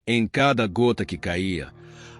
Em cada gota que caía,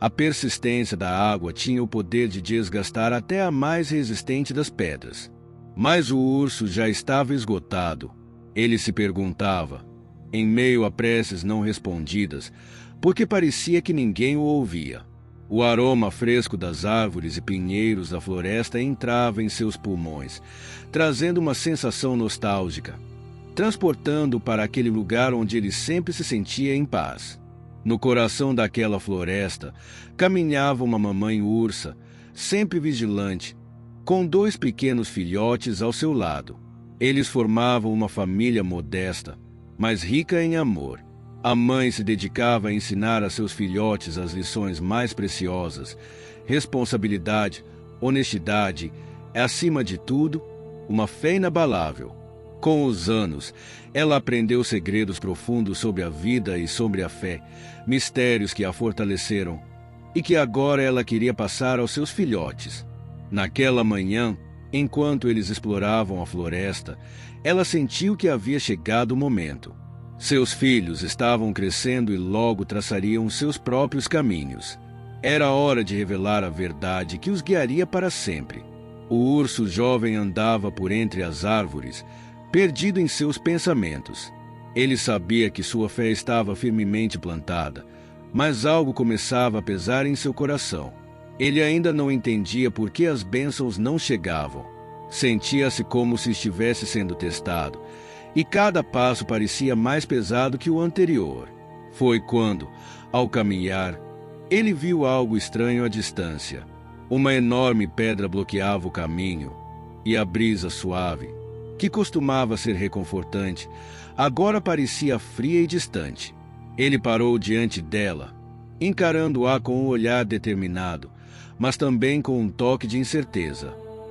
a persistência da água tinha o poder de desgastar até a mais resistente das pedras. Mas o urso já estava esgotado. Ele se perguntava, em meio a preces não respondidas, porque parecia que ninguém o ouvia. O aroma fresco das árvores e pinheiros da floresta entrava em seus pulmões, trazendo uma sensação nostálgica, transportando-o para aquele lugar onde ele sempre se sentia em paz. No coração daquela floresta, caminhava uma mamãe ursa, sempre vigilante, com 2 pequenos filhotes ao seu lado. Eles formavam uma família modesta, mas rica em amor. A mãe se dedicava a ensinar a seus filhotes as lições mais preciosas: responsabilidade, honestidade e, acima de tudo, uma fé inabalável. Com os anos, ela aprendeu segredos profundos sobre a vida e sobre a fé, mistérios que a fortaleceram e que agora ela queria passar aos seus filhotes. Naquela manhã, enquanto eles exploravam a floresta, ela sentiu que havia chegado o momento. Seus filhos estavam crescendo e logo traçariam seus próprios caminhos. Era hora de revelar a verdade que os guiaria para sempre. O urso jovem andava por entre as árvores, perdido em seus pensamentos. Ele sabia que sua fé estava firmemente plantada, mas algo começava a pesar em seu coração. Ele ainda não entendia por que as bênçãos não chegavam. Sentia-se como se estivesse sendo testado, e cada passo parecia mais pesado que o anterior. Foi quando, ao caminhar, ele viu algo estranho à distância. Uma enorme pedra bloqueava o caminho, e a brisa suave, que costumava ser reconfortante, agora parecia fria e distante. Ele parou diante dela, encarando-a com um olhar determinado, mas também com um toque de incerteza.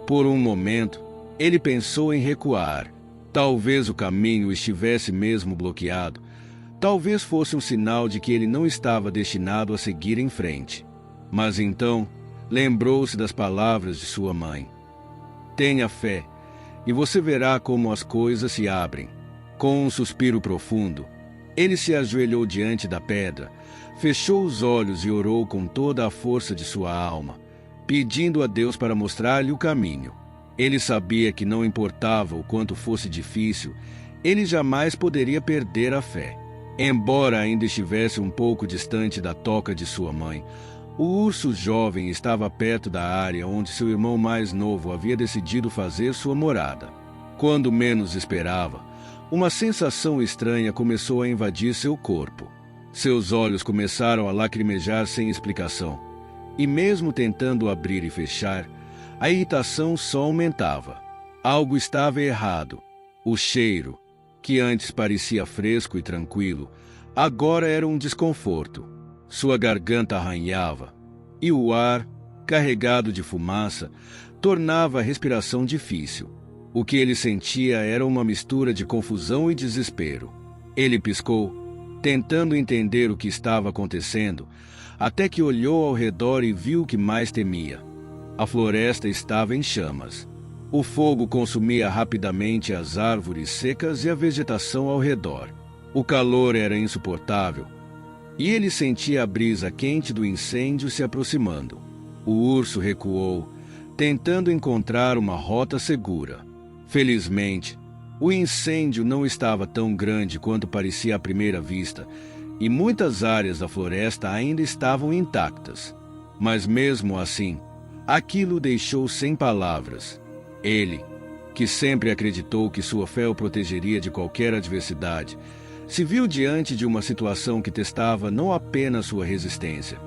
Por um momento, ele pensou em recuar. Talvez o caminho estivesse mesmo bloqueado. Talvez fosse um sinal de que ele não estava destinado a seguir em frente. Mas então, lembrou-se das palavras de sua mãe. Tenha fé, e você verá como as coisas se abrem. Com um suspiro profundo, ele se ajoelhou diante da pedra, fechou os olhos e orou com toda a força de sua alma, pedindo a Deus para mostrar-lhe o caminho. Ele sabia que não importava o quanto fosse difícil, ele jamais poderia perder a fé. Embora ainda estivesse um pouco distante da toca de sua mãe, o urso jovem estava perto da área onde seu irmão mais novo havia decidido fazer sua morada. Quando menos esperava, uma sensação estranha começou a invadir seu corpo. Seus olhos começaram a lacrimejar sem explicação, e mesmo tentando abrir e fechar, a irritação só aumentava. Algo estava errado. O cheiro, que antes parecia fresco e tranquilo, agora era um desconforto. Sua garganta arranhava, e o ar, carregado de fumaça, tornava a respiração difícil. O que ele sentia era uma mistura de confusão e desespero. Ele piscou, tentando entender o que estava acontecendo, até que olhou ao redor e viu o que mais temia. A floresta estava em chamas. O fogo consumia rapidamente as árvores secas e a vegetação ao redor. O calor era insuportável, e ele sentia a brisa quente do incêndio se aproximando. O urso recuou, tentando encontrar uma rota segura. Felizmente, o incêndio não estava tão grande quanto parecia à primeira vista, e muitas áreas da floresta ainda estavam intactas. Mas mesmo assim, aquilo o deixou sem palavras. Ele, que sempre acreditou que sua fé o protegeria de qualquer adversidade, se viu diante de uma situação que testava não apenas sua resistência,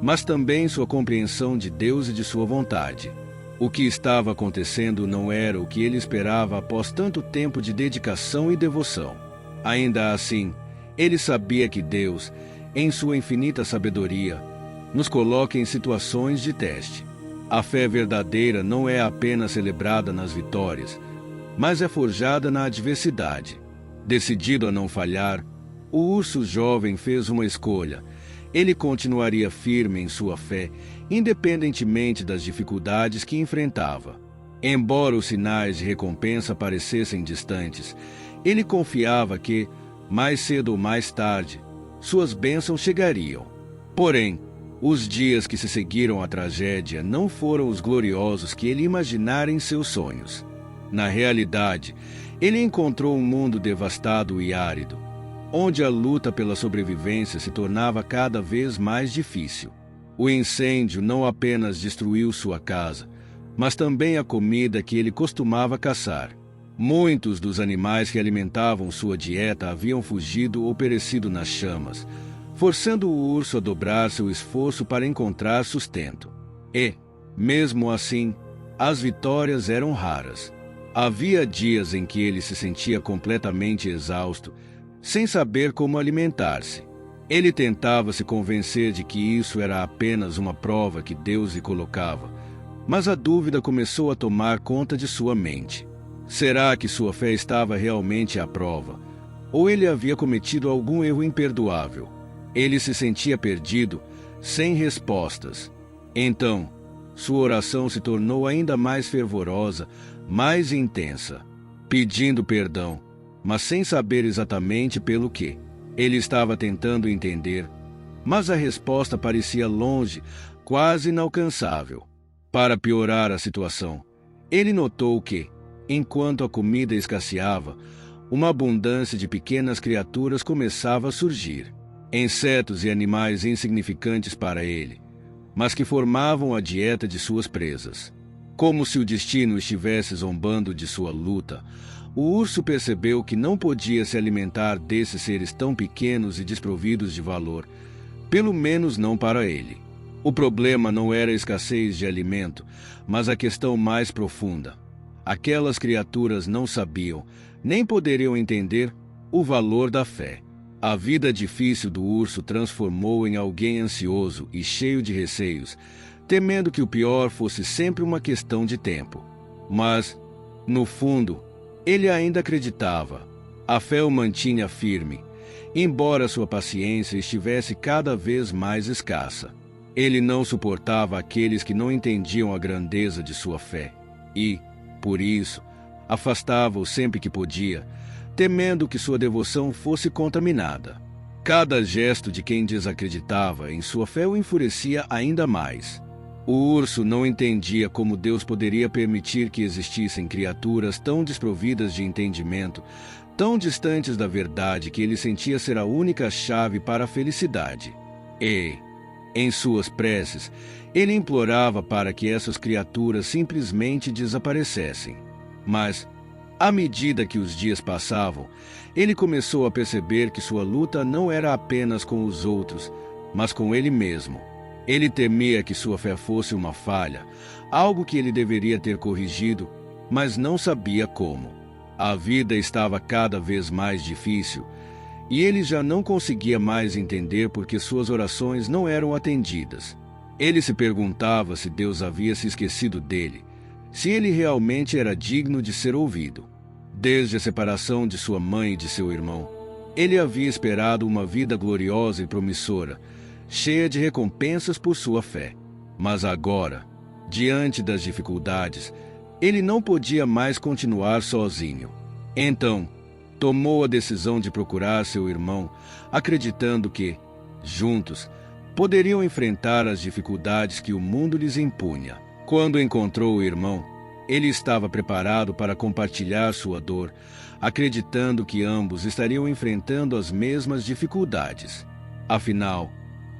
mas também sua compreensão de Deus e de sua vontade. O que estava acontecendo não era o que ele esperava após tanto tempo de dedicação e devoção. Ainda assim, ele sabia que Deus, em sua infinita sabedoria, nos coloca em situações de teste. A fé verdadeira não é apenas celebrada nas vitórias, mas é forjada na adversidade. Decidido a não falhar, o urso jovem fez uma escolha. Ele continuaria firme em sua fé, independentemente das dificuldades que enfrentava. Embora os sinais de recompensa parecessem distantes, ele confiava que, mais cedo ou mais tarde, suas bênçãos chegariam. Porém, os dias que se seguiram à tragédia não foram os gloriosos que ele imaginara em seus sonhos. Na realidade, ele encontrou um mundo devastado e árido, onde a luta pela sobrevivência se tornava cada vez mais difícil. O incêndio não apenas destruiu sua casa, mas também a comida que ele costumava caçar. Muitos dos animais que alimentavam sua dieta haviam fugido ou perecido nas chamas, forçando o urso a dobrar seu esforço para encontrar sustento. E, mesmo assim, as vitórias eram raras. Havia dias em que ele se sentia completamente exausto, sem saber como alimentar-se. Ele tentava se convencer de que isso era apenas uma prova que Deus lhe colocava, mas a dúvida começou a tomar conta de sua mente. Será que sua fé estava realmente à prova? Ou ele havia cometido algum erro imperdoável? Ele se sentia perdido, sem respostas. Então, sua oração se tornou ainda mais fervorosa, mais intensa, pedindo perdão, mas sem saber exatamente pelo que. Ele estava tentando entender, mas a resposta parecia longe, quase inalcançável. Para piorar a situação, ele notou que, enquanto a comida escasseava, uma abundância de pequenas criaturas começava a surgir. Insetos e animais insignificantes para ele, mas que formavam a dieta de suas presas. Como se o destino estivesse zombando de sua luta, o urso percebeu que não podia se alimentar desses seres tão pequenos e desprovidos de valor, pelo menos não para ele. O problema não era a escassez de alimento, mas a questão mais profunda. Aquelas criaturas não sabiam, nem poderiam entender, o valor da fé. A vida difícil do urso transformou em alguém ansioso e cheio de receios, temendo que o pior fosse sempre uma questão de tempo. Mas, no fundo, ele ainda acreditava. A fé o mantinha firme, embora sua paciência estivesse cada vez mais escassa. Ele não suportava aqueles que não entendiam a grandeza de sua fé e, por isso, afastava-o sempre que podia, temendo que sua devoção fosse contaminada. Cada gesto de quem desacreditava em sua fé o enfurecia ainda mais. O urso não entendia como Deus poderia permitir que existissem criaturas tão desprovidas de entendimento, tão distantes da verdade que ele sentia ser a única chave para a felicidade. E, em suas preces, ele implorava para que essas criaturas simplesmente desaparecessem. Mas, à medida que os dias passavam, ele começou a perceber que sua luta não era apenas com os outros, mas com ele mesmo. Ele temia que sua fé fosse uma falha, algo que ele deveria ter corrigido, mas não sabia como. A vida estava cada vez mais difícil, e ele já não conseguia mais entender por que suas orações não eram atendidas. Ele se perguntava se Deus havia se esquecido dele, se ele realmente era digno de ser ouvido. Desde a separação de sua mãe e de seu irmão, ele havia esperado uma vida gloriosa e promissora, cheia de recompensas por sua fé. Mas agora, diante das dificuldades, ele não podia mais continuar sozinho. Então, tomou a decisão de procurar seu irmão, acreditando que, juntos, poderiam enfrentar as dificuldades que o mundo lhes impunha. Quando encontrou o irmão, ele estava preparado para compartilhar sua dor, acreditando que ambos estariam enfrentando as mesmas dificuldades. Afinal,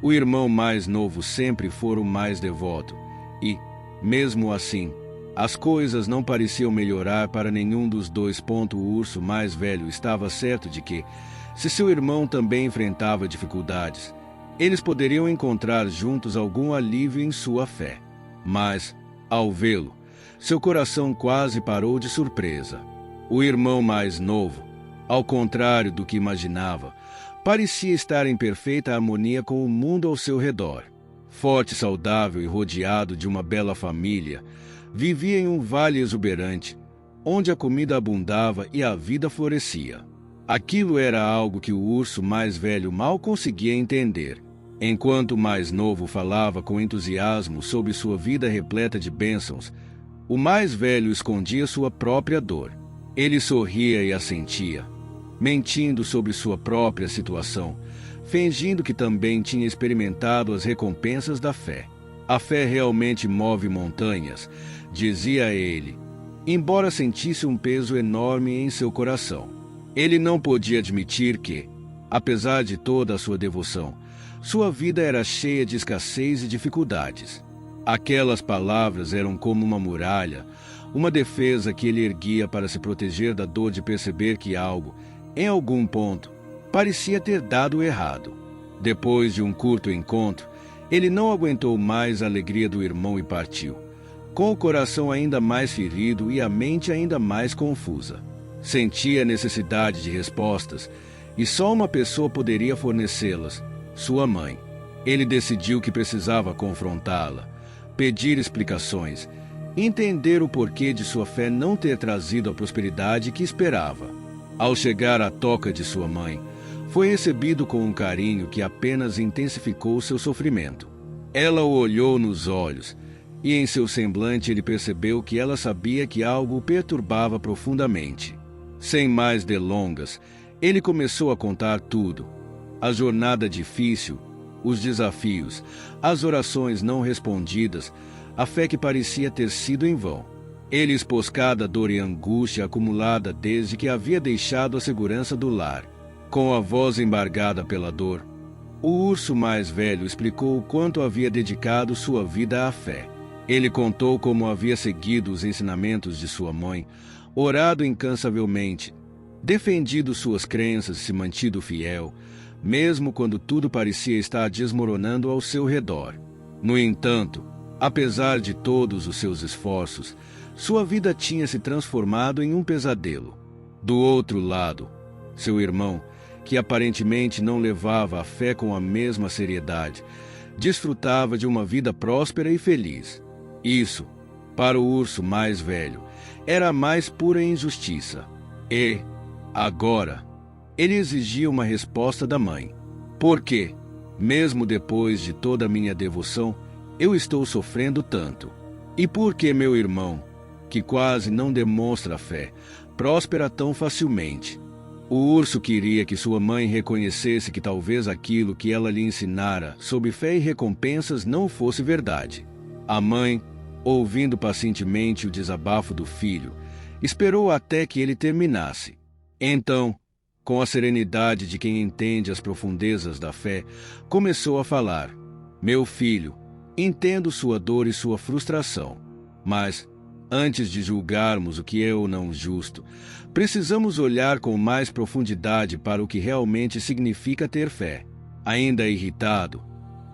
o irmão mais novo sempre fora o mais devoto e, mesmo assim, as coisas não pareciam melhorar para nenhum dos dois. O urso mais velho estava certo de que, se seu irmão também enfrentava dificuldades, eles poderiam encontrar juntos algum alívio em sua fé. Mas, ao vê-lo, seu coração quase parou de surpresa. O irmão mais novo, ao contrário do que imaginava, parecia estar em perfeita harmonia com o mundo ao seu redor. Forte, saudável e rodeado de uma bela família, vivia em um vale exuberante, onde a comida abundava e a vida florescia. Aquilo era algo que o urso mais velho mal conseguia entender. Enquanto o mais novo falava com entusiasmo sobre sua vida repleta de bênçãos, o mais velho escondia sua própria dor. Ele sorria e assentia, mentindo sobre sua própria situação, fingindo que também tinha experimentado as recompensas da fé. A fé realmente move montanhas, dizia ele, embora sentisse um peso enorme em seu coração. Ele não podia admitir que, apesar de toda a sua devoção, sua vida era cheia de escassez e dificuldades. Aquelas palavras eram como uma muralha, uma defesa que ele erguia para se proteger da dor de perceber que algo, em algum ponto, parecia ter dado errado. Depois de um curto encontro, ele não aguentou mais a alegria do irmão e partiu, com o coração ainda mais ferido e a mente ainda mais confusa. Sentia a necessidade de respostas, e só uma pessoa poderia fornecê-las, sua mãe. Ele decidiu que precisava confrontá-la, pedir explicações, entender o porquê de sua fé não ter trazido a prosperidade que esperava. Ao chegar à toca de sua mãe, foi recebido com um carinho que apenas intensificou seu sofrimento. Ela o olhou nos olhos, e em seu semblante ele percebeu que ela sabia que algo o perturbava profundamente. Sem mais delongas, ele começou a contar tudo. A jornada difícil, os desafios, as orações não respondidas, a fé que parecia ter sido em vão. Ele expôs cada dor e angústia acumulada desde que havia deixado a segurança do lar. Com a voz embargada pela dor, o urso mais velho explicou o quanto havia dedicado sua vida à fé. Ele contou como havia seguido os ensinamentos de sua mãe, orado incansavelmente, defendido suas crenças e se mantido fiel, mesmo quando tudo parecia estar desmoronando ao seu redor. No entanto, apesar de todos os seus esforços, sua vida tinha se transformado em um pesadelo. Do outro lado, seu irmão, que aparentemente não levava a fé com a mesma seriedade, desfrutava de uma vida próspera e feliz. Isso, para o urso mais velho, era a mais pura injustiça. E, agora, ele exigia uma resposta da mãe. Por que, mesmo depois de toda a minha devoção, eu estou sofrendo tanto? E por que meu irmão, que quase não demonstra fé, próspera tão facilmente? O urso queria que sua mãe reconhecesse que talvez aquilo que ela lhe ensinara sobre fé e recompensas não fosse verdade. A mãe, ouvindo pacientemente o desabafo do filho, esperou até que ele terminasse. Então, com a serenidade de quem entende as profundezas da fé, começou a falar: Meu filho, entendo sua dor e sua frustração, mas, antes de julgarmos o que é ou não justo, precisamos olhar com mais profundidade para o que realmente significa ter fé. Ainda irritado,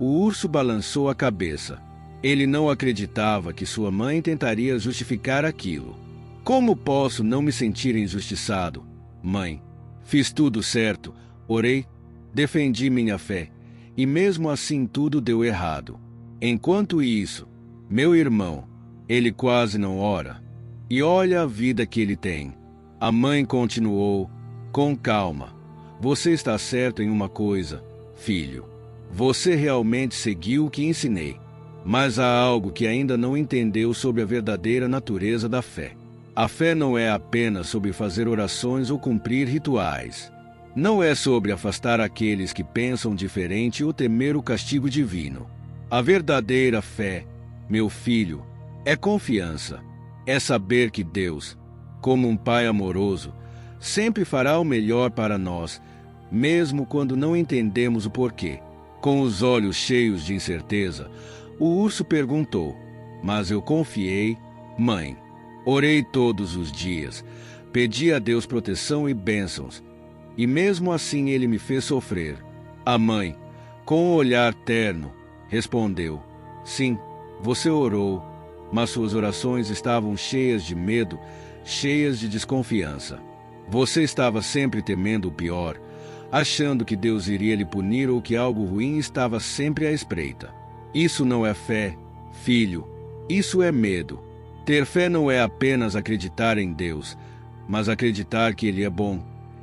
o urso balançou a cabeça. Ele não acreditava que sua mãe tentaria justificar aquilo. Como posso não me sentir injustiçado, mãe? Fiz tudo certo, orei, defendi minha fé, e mesmo assim tudo deu errado. Enquanto isso, meu irmão, ele quase não ora. E olha a vida que ele tem. A mãe continuou, com calma. Você está certo em uma coisa, filho. Você realmente seguiu o que ensinei. Mas há algo que ainda não entendeu sobre a verdadeira natureza da fé. A fé não é apenas sobre fazer orações ou cumprir rituais. Não é sobre afastar aqueles que pensam diferente ou temer o castigo divino. A verdadeira fé, meu filho, é confiança. É saber que Deus, como um pai amoroso, sempre fará o melhor para nós, mesmo quando não entendemos o porquê. Com os olhos cheios de incerteza, o urso perguntou: Mas eu confiei, mãe. Orei todos os dias, pedi a Deus proteção e bênçãos, e mesmo assim ele me fez sofrer. A mãe, com um olhar terno, respondeu: Sim, você orou, mas suas orações estavam cheias de medo, cheias de desconfiança. Você estava sempre temendo o pior, achando que Deus iria lhe punir ou que algo ruim estava sempre à espreita. Isso não é fé, filho, isso é medo. Ter fé não é apenas acreditar em Deus, mas acreditar que Ele é bom,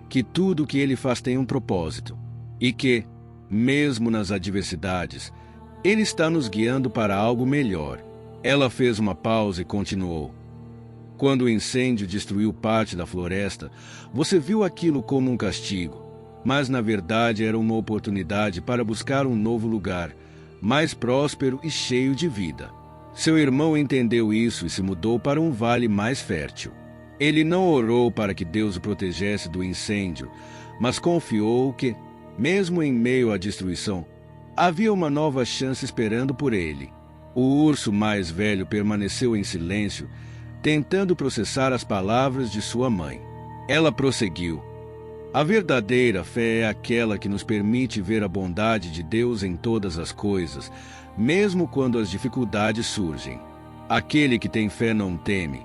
que tudo o que Ele faz tem um propósito, e que, mesmo nas adversidades, Ele está nos guiando para algo melhor. Ela fez uma pausa e continuou: Quando o incêndio destruiu parte da floresta, você viu aquilo como um castigo. mas na verdade era uma oportunidade para buscar um novo lugar, mais próspero e cheio de vida. Seu irmão entendeu isso e se mudou para um vale mais fértil. Ele não orou para que Deus o protegesse do incêndio, mas confiou que, mesmo em meio à destruição, havia uma nova chance esperando por ele. O urso mais velho permaneceu em silêncio, tentando processar as palavras de sua mãe. Ela prosseguiu: a verdadeira fé é aquela que nos permite ver a bondade de Deus em todas as coisas, mesmo quando as dificuldades surgem. Aquele que tem fé não teme,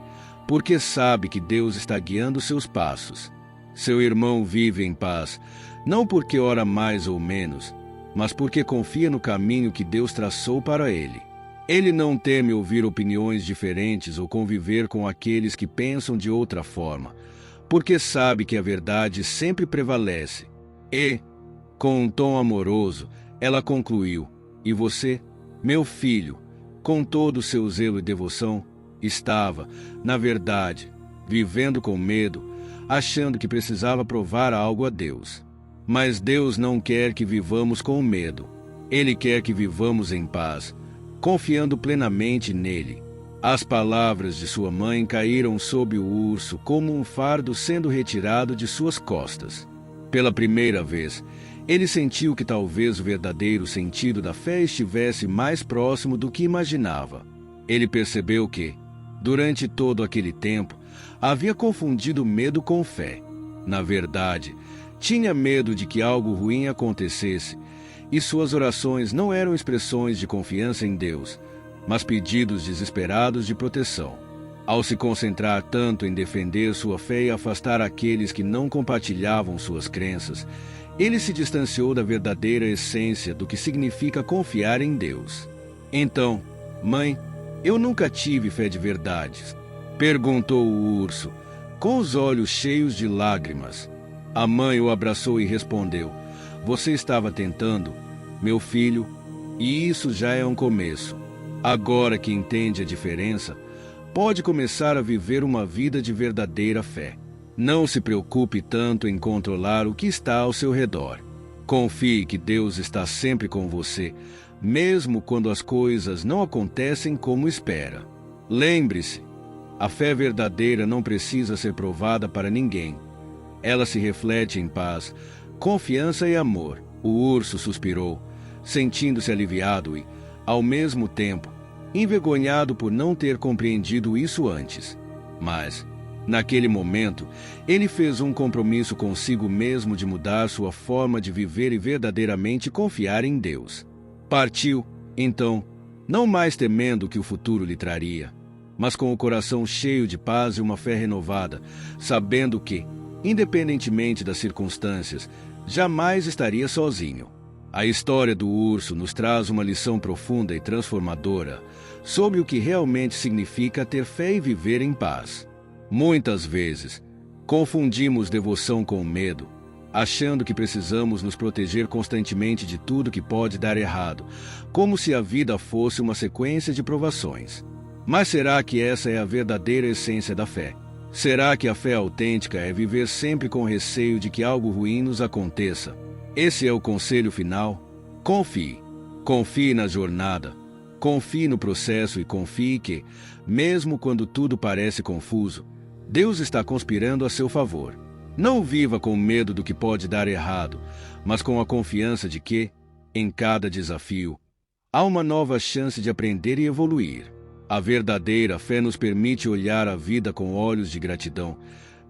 porque sabe que Deus está guiando seus passos. Seu irmão vive em paz, não porque ora mais ou menos, mas porque confia no caminho que Deus traçou para ele. Ele não teme ouvir opiniões diferentes ou conviver com aqueles que pensam de outra forma, porque sabe que a verdade sempre prevalece. E, com um tom amoroso, ela concluiu: e você, meu filho, com todo o seu zelo e devoção, estava, na verdade, vivendo com medo, achando que precisava provar algo a Deus. Mas Deus não quer que vivamos com medo. Ele quer que vivamos em paz, confiando plenamente nele. As palavras de sua mãe caíram sobre o urso como um fardo sendo retirado de suas costas. Pela primeira vez, ele sentiu que talvez o verdadeiro sentido da fé estivesse mais próximo do que imaginava. Ele percebeu que, durante todo aquele tempo, havia confundido medo com fé. Na verdade, tinha medo de que algo ruim acontecesse, e suas orações não eram expressões de confiança em Deus, mas pedidos desesperados de proteção. Ao se concentrar tanto em defender sua fé e afastar aqueles que não compartilhavam suas crenças, ele se distanciou da verdadeira essência do que significa confiar em Deus. Então, mãe, eu nunca tive fé de verdade, perguntou o urso, com os olhos cheios de lágrimas. A mãe o abraçou e respondeu: você estava tentando, meu filho, e isso já é um começo. Agora que entende a diferença, pode começar a viver uma vida de verdadeira fé. Não se preocupe tanto em controlar o que está ao seu redor. Confie que Deus está sempre com você, mesmo quando as coisas não acontecem como espera. Lembre-se, a fé verdadeira não precisa ser provada para ninguém. Ela se reflete em paz, confiança e amor. O urso suspirou, sentindo-se aliviado e, ao mesmo tempo, envergonhado por não ter compreendido isso antes. Mas, naquele momento, ele fez um compromisso consigo mesmo de mudar sua forma de viver e verdadeiramente confiar em Deus. Partiu, então, não mais temendo o que o futuro lhe traria, mas com o coração cheio de paz e uma fé renovada, sabendo que, independentemente das circunstâncias, jamais estaria sozinho. A história do urso nos traz uma lição profunda e transformadora sobre o que realmente significa ter fé e viver em paz. Muitas vezes, confundimos devoção com medo, achando que precisamos nos proteger constantemente de tudo que pode dar errado, como se a vida fosse uma sequência de provações. Mas será que essa é a verdadeira essência da fé? Será que a fé autêntica é viver sempre com receio de que algo ruim nos aconteça? Esse é o conselho final. Confie. Confie na jornada. Confie no processo e confie que, mesmo quando tudo parece confuso, Deus está conspirando a seu favor. Não viva com medo do que pode dar errado, mas com a confiança de que, em cada desafio, há uma nova chance de aprender e evoluir. A verdadeira fé nos permite olhar a vida com olhos de gratidão,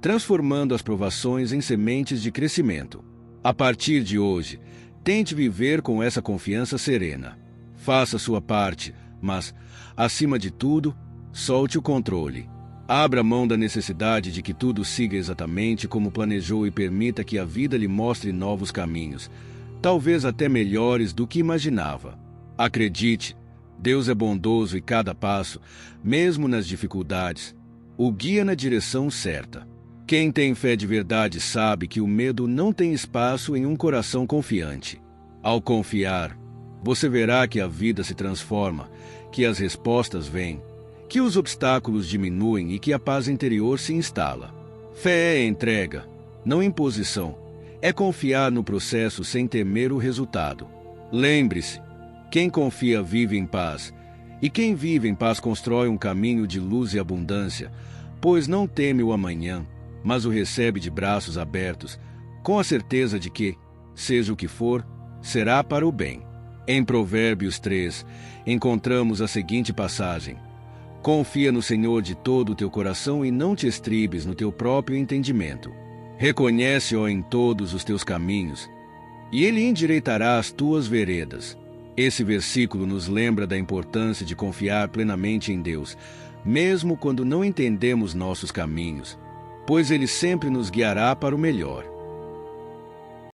transformando as provações em sementes de crescimento. A partir de hoje, tente viver com essa confiança serena. Faça sua parte, mas, acima de tudo, solte o controle. Abra mão da necessidade de que tudo siga exatamente como planejou e permita que a vida lhe mostre novos caminhos, talvez até melhores do que imaginava. Acredite, Deus é bondoso e cada passo, mesmo nas dificuldades, o guia na direção certa. Quem tem fé de verdade sabe que o medo não tem espaço em um coração confiante. Ao confiar, você verá que a vida se transforma, que as respostas vêm, que os obstáculos diminuem e que a paz interior se instala. Fé é entrega, não imposição. é confiar no processo sem temer o resultado. Lembre-se, quem confia vive em paz, e quem vive em paz constrói um caminho de luz e abundância, pois não teme o amanhã, mas o recebe de braços abertos, com a certeza de que, seja o que for, será para o bem. Em Provérbios 3, encontramos a seguinte passagem: confia no Senhor de todo o teu coração e não te estribes no teu próprio entendimento. Reconhece-o em todos os teus caminhos, e ele endireitará as tuas veredas. Esse versículo nos lembra da importância de confiar plenamente em Deus, mesmo quando não entendemos nossos caminhos, pois ele sempre nos guiará para o melhor.